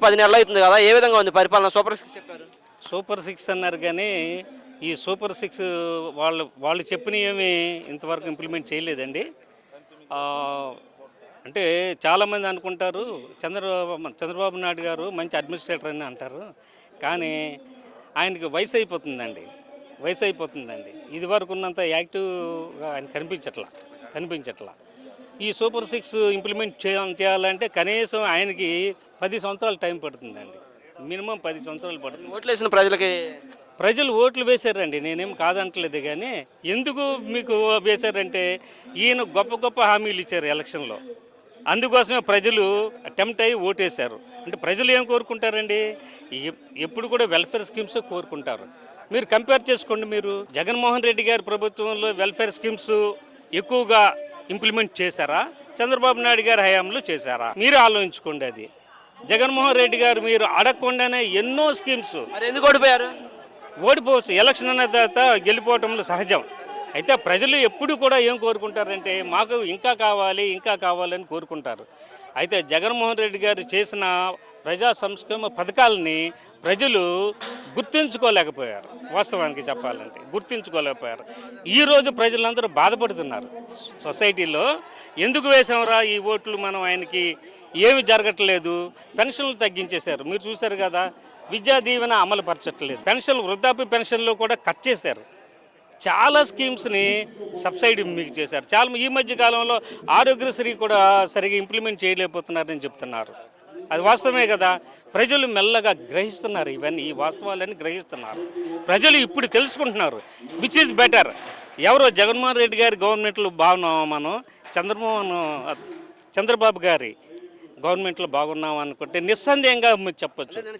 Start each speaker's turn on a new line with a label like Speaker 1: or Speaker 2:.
Speaker 1: 10 నెలలు అవుతుంది కదా, ఏ విధంగా ఉంది పరిపాలన? సూపర్ 6 చెప్పారు.
Speaker 2: సూపర్ సిక్స్ అన్నారు కానీ ఈ సూపర్ సిక్స్ వాళ్ళు చెప్పినవి ఏమి ఇంతవరకు ఇంప్లిమెంట్ చేయలేదండి. ఆ, అంటే చాలామంది అనుకుంటారు చంద్రబాబు నాయుడు గారు మంచి అడ్మినిస్ట్రేటర్ అని అంటారు, కానీ ఆయనకి వయసు అయిపోతుందండి. ఇది వరకు ఉన్నంత యాక్టివ్గా ఆయన కనిపించట్లా. ఈ సూపర్ సిక్స్ ఇంప్లిమెంట్ చేయాలంటే కనీసం ఆయనకి 10 సంవత్సరాలు టైం పడుతుందండి. మినిమం 10 సంవత్సరాలు పడుతుంది.
Speaker 1: ఓట్లు వేసిన ప్రజలకి
Speaker 2: ప్రజలు ఓట్లు వేశారండి, నేనేం కాదంటలేదు, కానీ ఎందుకు మీకు వేశారంటే ఈయన గొప్ప హామీలు ఇచ్చారు ఎలక్షన్లో, అందుకోసమే ప్రజలు అటెంప్ట్ అయ్యి ఓటేశారు. అంటే ప్రజలు ఏం కోరుకుంటారండి? ఎప్పుడు కూడా వెల్ఫేర్ స్కీమ్స్ కోరుకుంటారు. మీరు కంపేర్ చేసుకోండి, మీరు జగన్మోహన్ రెడ్డి గారి ప్రభుత్వంలో వెల్ఫేర్ స్కీమ్స్ ఎక్కువగా ఇంప్లిమెంట్ చేశారా, చంద్రబాబు నాయుడు గారి హయాంలో చేశారా? మీరు ఆలోచించుకోండి. అది జగన్మోహన్ రెడ్డి గారు మీరు అడగకుండానే ఎన్నో స్కీమ్స్.
Speaker 1: మరి ఎందుకు ఓడిపోయారు?
Speaker 2: ఓడిపోవచ్చు, ఎలక్షన్ అన్న తర్వాత గెలిపోవటంలో సహజం. అయితే ప్రజలు ఎప్పుడు కూడా ఏం కోరుకుంటారంటే మాకు ఇంకా కావాలని కోరుకుంటారు. అయితే జగన్మోహన్ రెడ్డి గారు చేసిన ప్రజా సంక్షేమ పథకాలని ప్రజలు గుర్తించుకోలేకపోయారు. వాస్తవానికి చెప్పాలంటే గుర్తించుకోలేకపోయారు. ఈరోజు ప్రజలందరూ బాధపడుతున్నారు సొసైటీలో. ఎందుకు వేసాంరా ఈ ఓట్లు మనం, ఆయనకి ఏమి జరగట్లేదు, పెన్షన్లు తగ్గించేశారు, మీరు చూశారు కదా, విద్యా దీవెన అమలు పరచట్లేదు, పెన్షన్లు వృద్ధాప్య పెన్షన్లు కూడా కట్ చేశారు, చాలా స్కీమ్స్ని సబ్సిడీ మీకు చేశారు. చాలా ఈ మధ్య కాలంలో ఆరోగ్యశ్రీ కూడా సరిగా ఇంప్లిమెంట్ చేయలేకపోతున్నారని చెప్తున్నారు. అది వాస్తవమే కదా. ప్రజలు మెల్లగా గ్రహిస్తున్నారు, ఈ వాస్తవాలన్నీ గ్రహిస్తున్నారు. ప్రజలు ఇప్పుడు తెలుసుకుంటున్నారు విచ్ ఈజ్ బెటర్. ఎవరో జగన్మోహన్ రెడ్డి గారి గవర్నమెంట్లో బాగున్నామా మనం, చంద్రబాబు గారి గవర్నమెంట్లో బాగున్నాం అనుకుంటే నిస్సందేహంగా చెప్పొచ్చు.